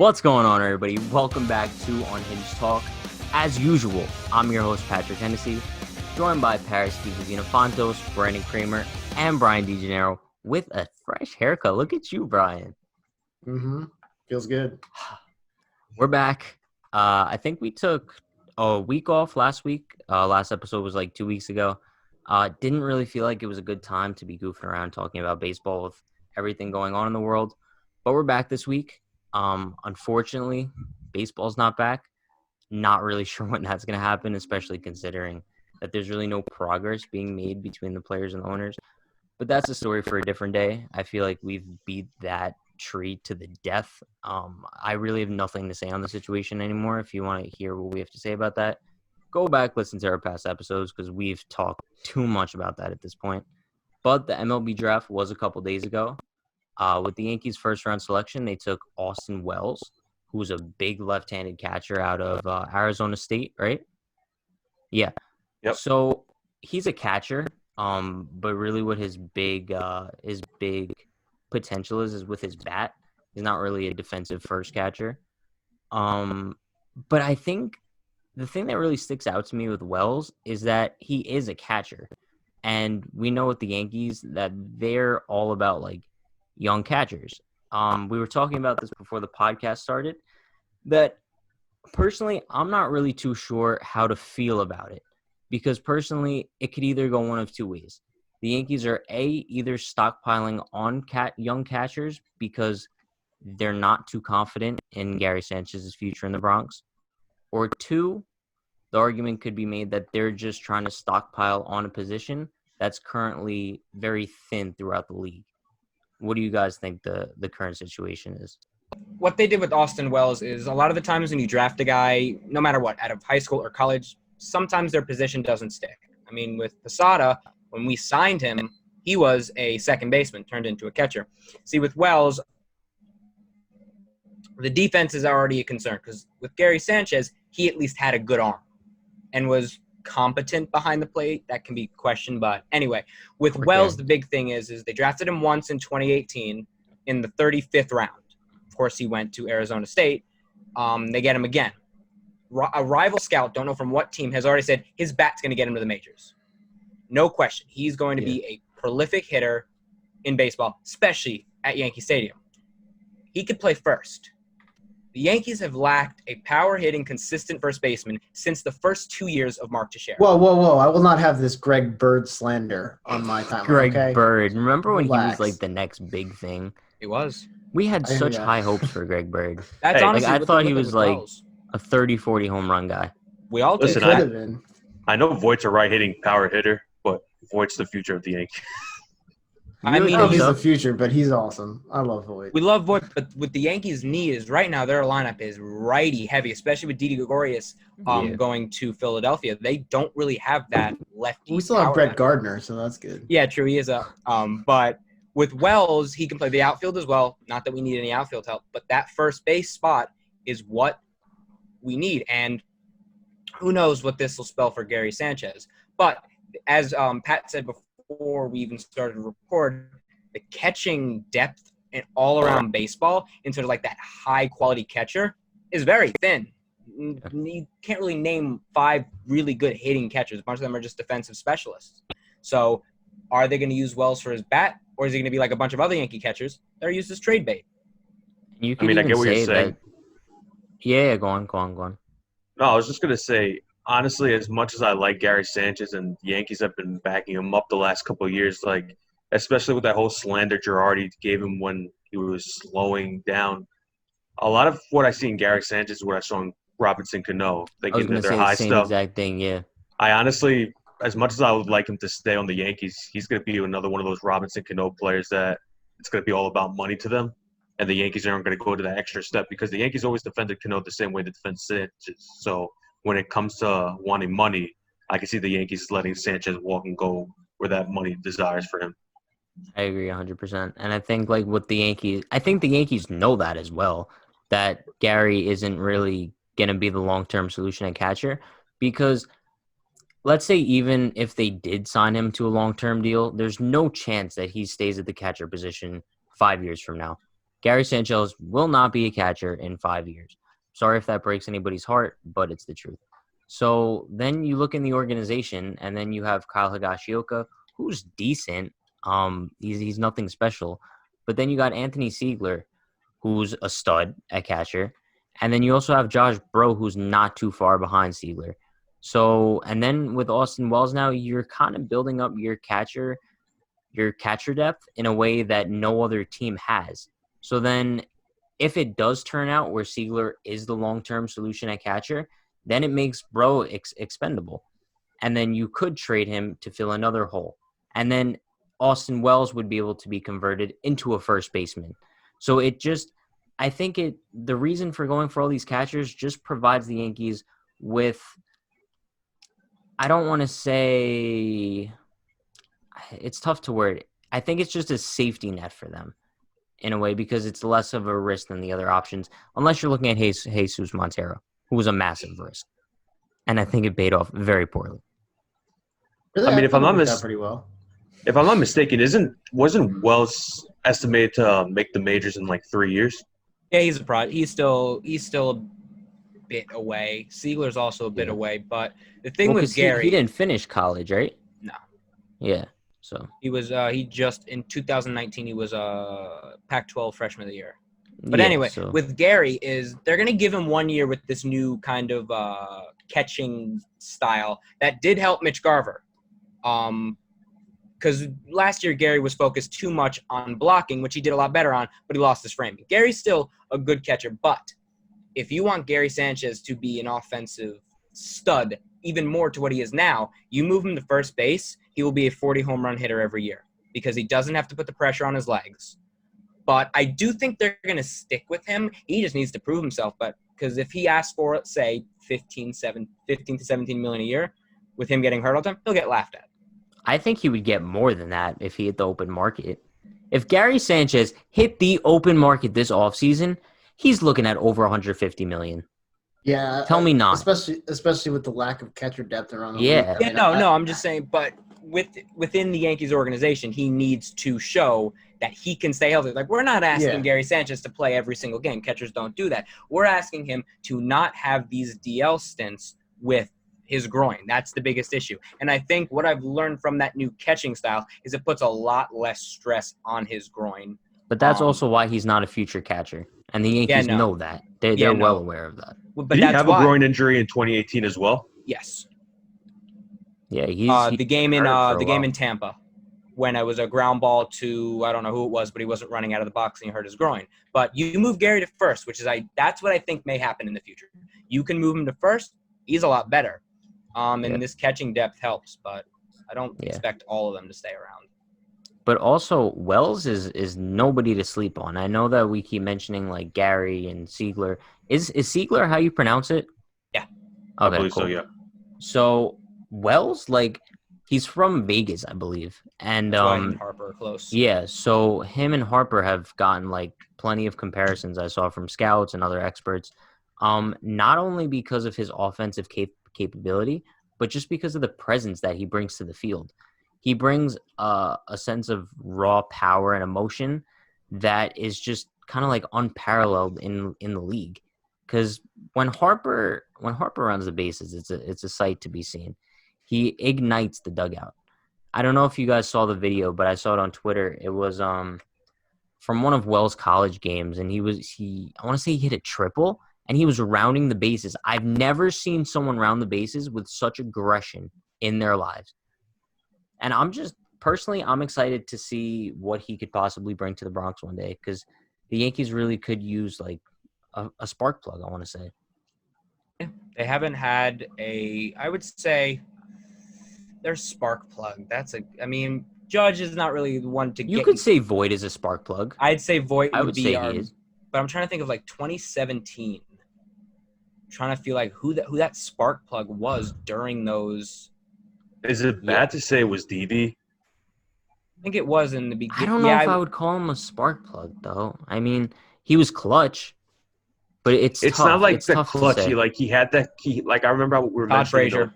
What's going on, everybody? Welcome back to Unhinged Talk. As usual, I'm your host, Patrick Hennessy, joined by Paris DiVinafantos, Brandon Kramer, and Brian DeGennaro with a fresh haircut. Look at you, Brian. Feels good. We're back. I think we took a week off last week. Last episode was like 2 weeks ago. Didn't really feel like it was a good time to be goofing around talking about baseball with everything going on in the world. But we're back this week. Unfortunately, baseball's not back. Not really sure when that's going to happen, especially considering that there's really no progress being made between the players and the owners. But that's a story for a different day. I feel like we've beat that tree to the death. I really have nothing to say on the situation anymore. If you want to hear what we have to say about that, go back, listen to our past episodes because we've talked too much about that at this point. But the MLB draft was a couple days ago. With the Yankees' first-round selection, they took Austin Wells, who was a big left-handed catcher out of Arizona State, right? Yeah. Yep. So he's a catcher, but really what his big potential is with his bat. He's not really a defensive first catcher. But I think the thing that really sticks out to me with Wells is that he is a catcher. And we know with the Yankees that they're all about, like, young catchers. We were talking about this before the podcast started, that personally, I'm not really too sure how to feel about it because personally, it could either go one of two ways. The Yankees are either stockpiling on young catchers because they're not too confident in Gary Sanchez's future in the Bronx, or two, the argument could be made that they're just trying to stockpile on a position that's currently very thin throughout the league. What do you guys think the current situation is? What they did with Austin Wells is a lot of the times when you draft a guy, no matter what, out of high school or college, sometimes their position doesn't stick. I mean, with Posada, when we signed him, he was a second baseman, turned into a catcher. See, with Wells, the defense is already a concern because with Gary Sanchez, he at least had a good arm and was competent behind the plate. That can be questioned, but anyway, with Wells, the big thing is they drafted him once in 2018 in the 35th round. Of course, he went to Arizona State. They get him again. A rival scout, don't know from what team, has already said his bat's going to get him to the majors. No question. He's going to be a prolific hitter in baseball, especially at Yankee Stadium. He could play first. The Yankees have lacked a power-hitting, consistent first baseman since the first 2 years of Mark Teixeira. Whoa. I will not have this Greg Bird slander on my timeline, Greg Bird. Remember when Relax. he was like the next big thing? He was. We had such high hopes for Greg Bird. That's honestly I thought he with was like Wells. a 30-40 home run guy. We all did. Listen, I know Voigt's a right-hitting power hitter, but Voigt's the future of the Yankees. I mean, he's the future, but he's awesome. I love Voigt. We love Voigt, but with the Yankees' need right now, their lineup is righty heavy, especially with Didi Gregorius going to Philadelphia. They don't really have that lefty. We still have Brett Gardner, so that's good. Yeah, true. He is but with Wells, he can play the outfield as well. Not that we need any outfield help, but that first base spot is what we need. And who knows what this will spell for Gary Sanchez. But as Pat said before we even started to record, the catching depth in all around baseball in sort of like that high quality catcher is very thin. You can't really name 5 really good hitting catchers. A bunch of them are just defensive specialists. So are they going to use Wells for his bat, or is he going to be like a bunch of other Yankee catchers that are used as trade bait? You can I get what you're saying. Yeah, go on. No, I was just going to say, honestly, as much as I like Gary Sanchez and the Yankees have been backing him up the last couple of years, like especially with that whole slander Girardi gave him when he was slowing down, a lot of what I see in Gary Sanchez is what I saw in Robinson Cano. They get into their high stuff. Exact thing, yeah. I honestly, as much as I would like him to stay on the Yankees, he's going to be another one of those Robinson Cano players that it's going to be all about money to them. And the Yankees aren't going to go to that extra step because the Yankees always defended Cano the same way they defend Sanchez. So when it comes to wanting money, I can see the Yankees letting Sanchez walk and go where that money desires for him. I agree 100%. And I think like with the Yankees, I think the Yankees know that as well, that Gary isn't really going to be the long-term solution at catcher because let's say even if they did sign him to a long-term deal, there's no chance that he stays at the catcher position 5 years from now. Gary Sanchez will not be a catcher in 5 years. Sorry if that breaks anybody's heart, but it's the truth. So then you look in the organization, and then you have Kyle Higashioka, who's decent. He's nothing special. But then you got Anthony Siegler, who's a stud at catcher. And then you also have Josh Bro, who's not too far behind Siegler. So, and then with Austin Wells now, you're kind of building up your catcher depth in a way that no other team has. So then if it does turn out where Siegler is the long-term solution at catcher, then it makes Bro expendable. And then you could trade him to fill another hole. And then Austin Wells would be able to be converted into a first baseman. So I think the reason for going for all these catchers just provides the Yankees with, I don't want to say, it's tough to word. I think it's just a safety net for them in a way because it's less of a risk than the other options, unless you're looking at Jesus Montero, who was a massive risk. And I think it paid off very poorly. Really, I mean, if I'm not pretty well. If I'm not mistaken, wasn't Wells estimated to make the majors in like 3 years? Yeah, he's a pro. He's still a bit away. Siegler's also a bit away. But the thing with Gary, he didn't finish college, right? No. Yeah. So he was in 2019 he was a Pac-12 freshman of the year. But anyway, with Gary they're going to give him 1 year with this new kind of catching style that did help Mitch Garver. Because last year Gary was focused too much on blocking, which he did a lot better on, but he lost his framing. Gary's still a good catcher, but if you want Gary Sanchez to be an offensive stud, even more to what he is now, you move him to first base, he will be a 40 home run hitter every year because he doesn't have to put the pressure on his legs. But I do think they're going to stick with him. He just needs to prove himself. But because if he asks for, say, 15 to 17 million a year, with him getting hurt all the time, he'll get laughed at. I think he would get more than that if he hit the open market. If Gary Sanchez hit the open market this offseason, he's looking at over 150 million. Yeah. Tell me not. Especially with the lack of catcher depth around the Yeah. league. I'm just saying, but within the Yankees organization, he needs to show that he can stay healthy. Like, we're not asking Gary Sanchez to play every single game. Catchers don't do that. We're asking him to not have these DL stints with his groin. That's the biggest issue. And I think what I've learned from that new catching style is it puts a lot less stress on his groin. But that's also why he's not a future catcher. And the Yankees know that. They're well aware of that. But Did he have a groin injury in 2018 as well? Yes. Yeah, the game in Tampa, when it was a ground ball to, I don't know who it was, but he wasn't running out of the box and he hurt his groin. But you move Gary to first, that's what I think may happen in the future. You can move him to first. He's a lot better. And this catching depth helps, but I don't expect all of them to stay around. But also, Wells is nobody to sleep on. I know that we keep mentioning like Gary and Siegler. Is Siegler how you pronounce it? Yeah. Okay, I believe cool. so, yeah. So Wells, he's from Vegas, I believe, and That's why him and Harper are close. Yeah, so him and Harper have gotten plenty of comparisons I saw from scouts and other experts. Not only because of his offensive capability, but just because of the presence that he brings to the field. He brings a sense of raw power and emotion that is just kind of unparalleled in the league. Because when Harper runs the bases, it's a sight to be seen. He ignites the dugout. I don't know if you guys saw the video, but I saw it on Twitter. It was from one of Wells' college games, and I want to say he hit a triple, and he was rounding the bases. I've never seen someone round the bases with such aggression in their lives. And I'm excited to see what he could possibly bring to the Bronx one day, because the Yankees really could use a spark plug, I want to say. Yeah, they haven't had I would say their spark plug. Judge is not really the one to get. You could say Voit is a spark plug. I'd say Voit would be say our, he is. But I'm trying to think of 2017. I'm trying to feel who that spark plug was during those. Is it bad to say it was DB? I think it was in the beginning. I don't know if I would call him a spark plug, though. I mean, he was clutch, but it's tough. Not like it's the tough clutchy. He had that. I remember what we were Todd mentioning. Frazier.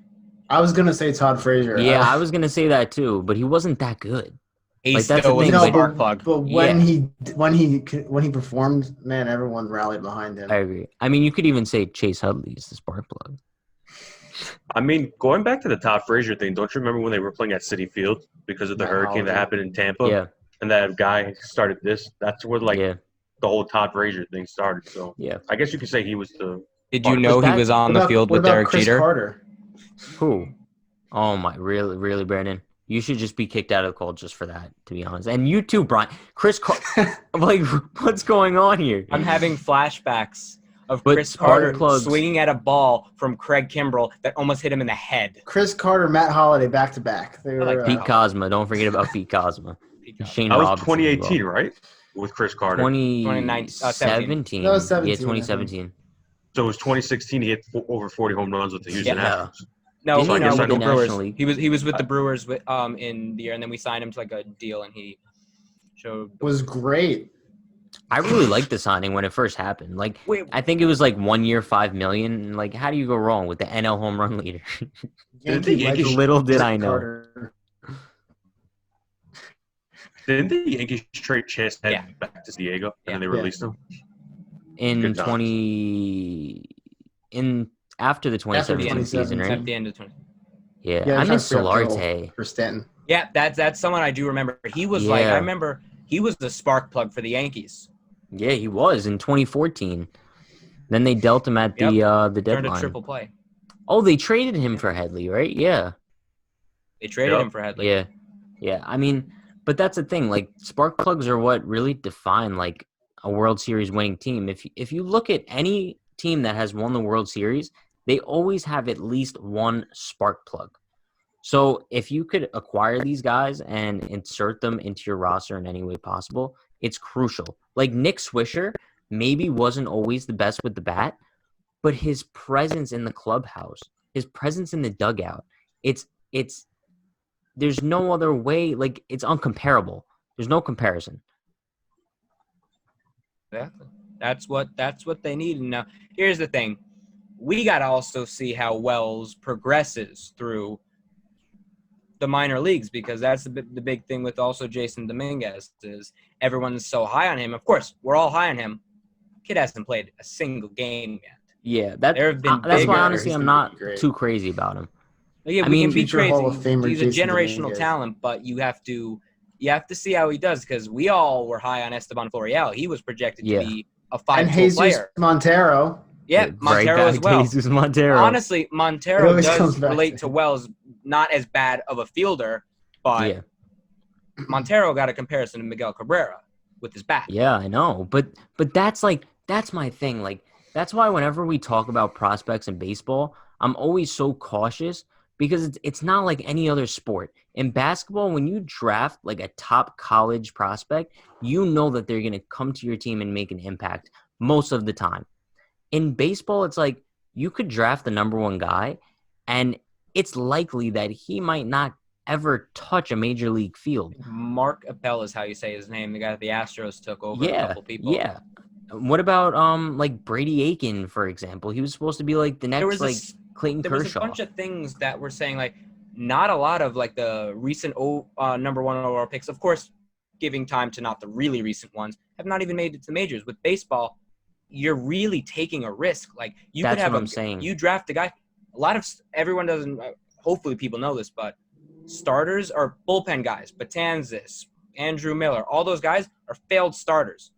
I was gonna say Todd Frazier. Yeah, I was gonna say that too, but he wasn't that good. He Like, that's still the was thing, a but- spark plug. But when he performed, man, everyone rallied behind him. I agree. I mean, you could even say Chase Hudley is the spark plug. I mean, going back to the Todd Frazier thing, don't you remember when they were playing at Citi Field because of the Matt hurricane that Holliday. happened in Tampa? Yeah, And that guy started this. That's where like yeah, the whole Todd Frazier thing started. So yeah. I guess you could say he was the. Did you But know he that- was on What the about- field what with about Derek Chris Jeter? Carter? Who? Oh my, really, Brandon? You should just be kicked out of the call just for that, to be honest. And you too, Brian. Like, what's going on here? I'm having flashbacks of But Chris spark Carter plugs- swinging at a ball from Craig Kimbrell that almost hit him in the head. Chris Carter, Matt Holliday, back to back. They were, like Pete Cosma. Don't forget about Pete Cosma. Shane That was Robinson 2018, as well. right? With Chris Carter. 2017. That was Yeah, 17, I think. 2017. So it was 2016. He hit over 40 home runs with the Houston Yeah. Astros. No, Didn't he no, go with to the the Brewers. National League? He was with the Brewers in the year, and then we signed him to like a deal, and he showed. was great. I really liked the signing when it first happened. Like, Wait, I think it was like 1 year, $5 million. Like, how do you go wrong with the NL home run leader? Did the Yankees- Little did Chris I know. Carter. Didn't the Yankees trade Chance Head Yeah. back to Diego and then they Yeah. released him? In Good times. after the 2017 season, right? at the end of 20. Yeah, Yeah, I they miss tried to pick up Solarte. for Stanton. Yeah, that's someone I do remember. He was like, Yeah. I remember he was the spark plug for the Yankees. Yeah, he was in 2014. Then they dealt him at the Turned a deadline. triple play. Oh, they traded him for Headley, right? Yeah. They traded Yep. him for Headley. Yeah. Yeah. I mean, but that's the thing. Like, spark plugs are what really define like a World Series winning team. If you look at any team that has won the World Series, they always have at least one spark plug. So if you could acquire these guys and insert them into your roster in any way possible, it's crucial. Like Nick Swisher maybe wasn't always the best with the bat, but his presence in the clubhouse, his presence in the dugout, it's there's no other way. Like, it's uncomparable. There's no comparison. Exactly. That's what they need. And now, here's the thing: we got to also see how Wells progresses through the minor leagues, because that's the big thing with also Jason Dominguez is everyone's so high on him. Of course, we're all high on him. Kid hasn't played a single game yet. Yeah, There have been that's bigger- why honestly he's I'm gonna not be great. too crazy about him. Yeah, I we mean, can be future crazy. Hall of Famer He's a Jason generational Dominguez. talent, but you have to see how he does, because we all were high on Esteban Florial. He was projected Yeah. to be a And five-tool Jesus player. Montero. Yeah, Right Montero back as to well. Jesus Montero. Honestly, It Montero always does comes back relate to to him. Wells, not as bad of a fielder, but yeah, Montero got a comparison to Miguel Cabrera with his bat. yeah, I know, but that's my thing. Like, that's why whenever we talk about prospects in baseball, I'm always so cautious because it's not like any other sport. In basketball, when you draft like a top college prospect, you know that they're going to come to your team and make an impact most of the time. In baseball, it's like you could draft the number one guy, and it's likely that he might not ever touch a major league field. Mark Appel is how you say his name, the guy that the Astros took over a Yeah, couple people. yeah. What about like Brady Aiken, for example? He was supposed to be like the There was next like Clayton there was Kershaw. a bunch of things that were saying like not a lot of like the recent number one overall picks, of course, giving time to not the really recent ones, have not even made it to the majors. With baseball, you're really taking a risk. Like you That's could have what I'm saying. You draft a guy. A lot of everyone doesn't. Hopefully, people know this, but starters are bullpen guys. Betanzas, Andrew Miller, all those guys are failed starters.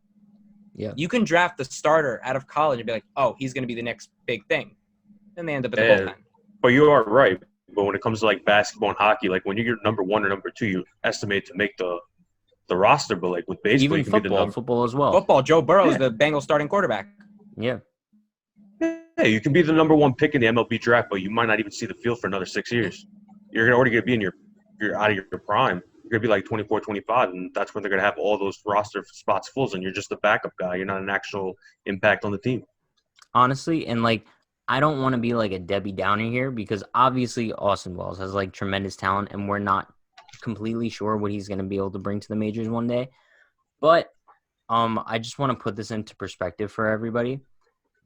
Yeah. You can draft the starter out of college and be like, oh, he's going to be the next big thing. Then they end up in the Yeah. bullpen. But you are right. But when it comes to like basketball and hockey, like when you get number one or number two, you estimate to make the roster. But like with baseball, Even you can be the number. football as well. Football, Joe Burrow is Yeah. the Bengals starting quarterback. Yeah. Yeah, you can be the number one pick in the MLB draft, but you might not even see the field for another 6 years. You're already going to be in you're out of your prime. You're going to be like 24, 25, and that's when they're going to have all those roster spots full, and you're just a backup guy. You're not an actual impact on the team. Honestly, and like I don't want to be like a Debbie Downer here because obviously Austin Wells has like tremendous talent and we're not completely sure what he's going to be able to bring to the majors one day. But I just want to put this into perspective for everybody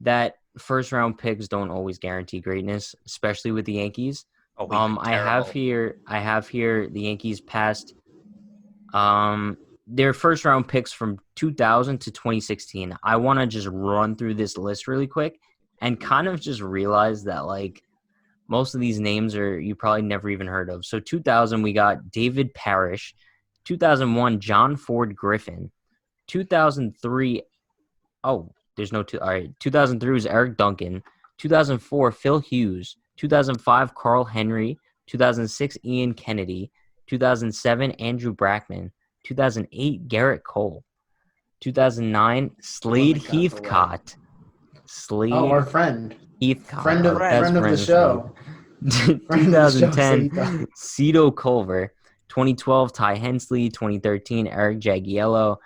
that first round picks don't always guarantee greatness, especially with the Yankees. Oh, we've been I have terrible. here the Yankees past Their first round picks from 2000 to 2016. I want to just run through this list really quick and kind of just realize that like most of these names are you probably never even heard of. So 2000 we got David Parrish, 2001 John Ford Griffin, 2003 there's no two. All right, 2003 was Eric Duncan, 2004 Phil Hughes, 2005 Carl Henry, 2006 Ian Kennedy, 2007 Andrew Brackman, 2008 Garrett Cole, 2009 Slade Oh my God, Heathcott. Slade Oh, our friend. Heathcott. Friend of our best friend of the friend's show. name. Friend of the show, 2010 Slade. Cito Culver, 2012 Ty Hensley, 2013 Eric Jagiello,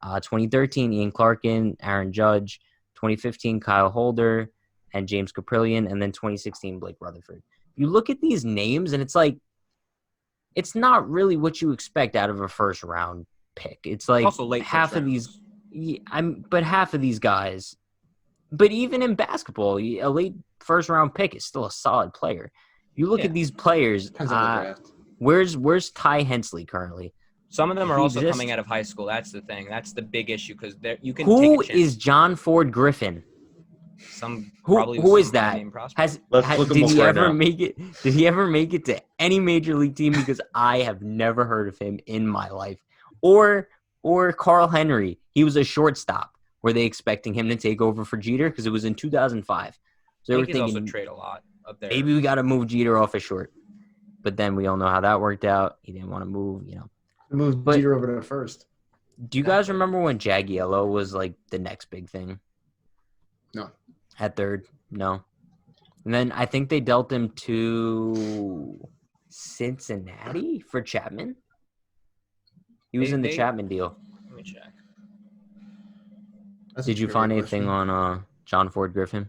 2013 Ian Clarkin, Aaron Judge, 2015 Kyle Holder, and James Caprillion, and then 2016 Blake Rutherford. You look at these names, and it's like, it's not really what you expect out of a first round pick. It's like Also late half first of these, rounds. but half of these guys. But even in basketball, a late first round pick is still a solid player. You look Yeah. at these players. Depends on the draft. Where's Ty Hensley currently? Some of them are He also exists. coming out of high school. That's the thing. That's the big issue because you can Who take a chance. is John Ford Griffin? Some Who probably who was is some that? name prospect. Let's look him Did up he right ever now. make it? Did he ever make it to any major league team? Because I have never heard of him in my life. Or Carl Henry. He was a shortstop. Were they expecting him to take over for Jeter? Because it was in 2005. So they were Yankees also thinking trade a lot up there. maybe we got to move Jeter off a short. But then we all know how that worked out. He didn't want to move. Moved But- Jeter over to first. Do you guys remember when Jagiello was like the next big thing? No. At third? No. And then I think they dealt him to Cincinnati for Chapman. He was They- in the they- Chapman deal. Let me check. That's a Did you trivia find anything question. on John Ford Griffin?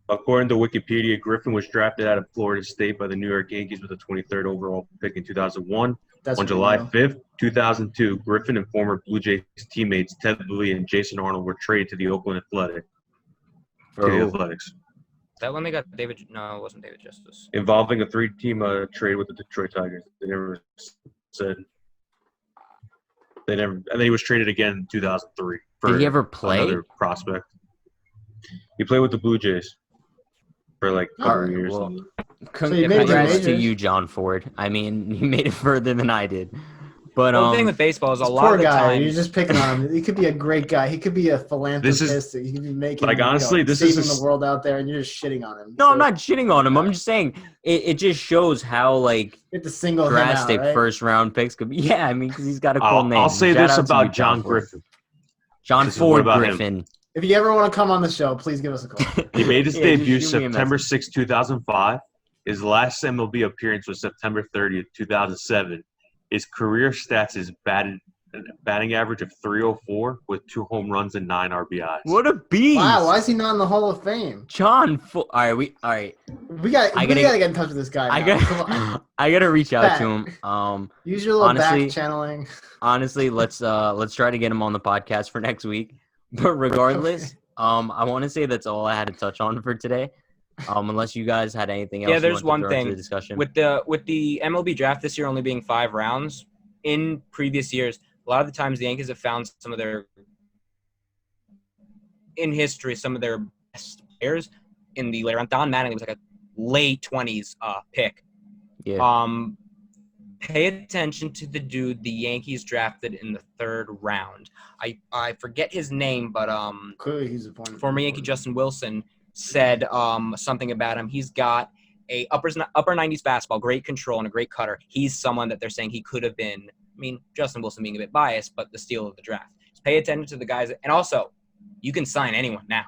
According to Wikipedia, Griffin was drafted out of Florida State by the New York Yankees with the 23rd overall pick in 2001. That's On what we July know. 5th, 2002, Griffin and former Blue Jays teammates Ted Lilly and Jason Arnold were traded to the Oakland Athletics. For To the who? Athletics, Is that when they got David? No, it wasn't David Justice. involving a three-team trade with the Detroit Tigers. They never said. They never, and then he was traded again in 2003 for Did he ever play? another prospect. He played with the Blue Jays for like All 4 right, years. well, So you made your Congrats to majors. you, John Ford. I mean, you made it further than I did. But Well, the thing with baseball is a This lot poor of the guy. time. You're just picking on him. He could be a great guy. He could be a philanthropist. He could be making like, honestly, this saving is a- the world out there, and you're just shitting on him. no, So I'm not shitting on him. I'm just saying it just shows how like You have to single drastic him out, right? first round picks could be. Yeah, I mean, because he's got a cool I'll, name. I'll say Shout this out to about you, John Ford. Griffin. John This is what Ford about him. Griffin. If you ever want to come on the show, please give us a call. He made his Yeah, just debut shoot me a September message. 6, 2005. His last MLB appearance was September 30th, 2007. His career stats is batting average of .304 with 2 home runs and 9 RBIs. What a beast! Wow, why is he not in the Hall of Fame? John Ford. All right. We got I we gotta- gotta get in touch with this guy. I now. Come on. got. I gotta reach out to him. Use your little honestly- back channeling. Honestly, let's try to get him on the podcast for next week. But regardless, I want to say that's all I had to touch on for today. Unless you guys had anything else. Yeah, you there's want to one throw into thing. the discussion. With the MLB draft this year only being 5 rounds, in previous years, a lot of the times the Yankees have found some of their best players in the later round. Don Mattingly was like a late 20s pick. Yeah. Pay attention to the dude the Yankees drafted in the 3rd round. I forget his name, but Clearly, he's a point. former Yankee Justin Wilson said something about him. He's got a upper 90s fastball, great control, and a great cutter. He's someone that they're saying he could have been. I mean, Justin Wilson being a bit biased, but the steal of the draft. Just pay attention to the guys. And also, you can sign anyone now.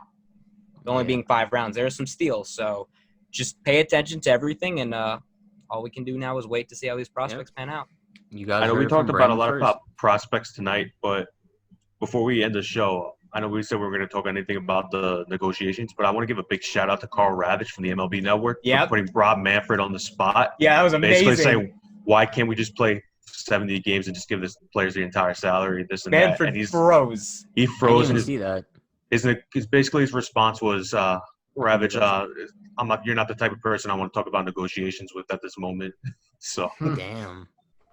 With only Yeah. being 5 rounds. There are some steals. So just pay attention to everything. And all we can do now is wait to see how these prospects pan out. You guys. I know we heard it talked from about a Brandon lot first. about prospects tonight, but before we end the show, I know we said we were going to talk anything about the negotiations, but I want to give a big shout out to Carl Ravitch from the MLB Network Yep. for putting Rob Manfred on the spot. Yeah, that was Basically saying, why can't we just play 70 games and just give this players the entire salary, this and that? And froze. he I froze. didn't And even see that. his response was, Ravitch, you're not the type of person I want to talk about negotiations with at this moment. So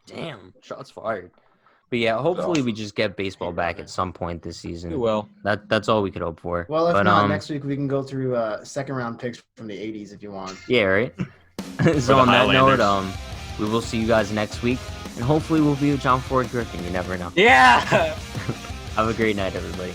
Damn. Shots fired. But yeah, hopefully we just get baseball back at some point this season. We will. That's all we could hope for. Well, if but, not, next week we can go through second round picks from the 80s if you want. Yeah, right. So on that note, we will see you guys next week, and hopefully we'll be with John Ford Griffin. You never know. Yeah. Have a great night, everybody.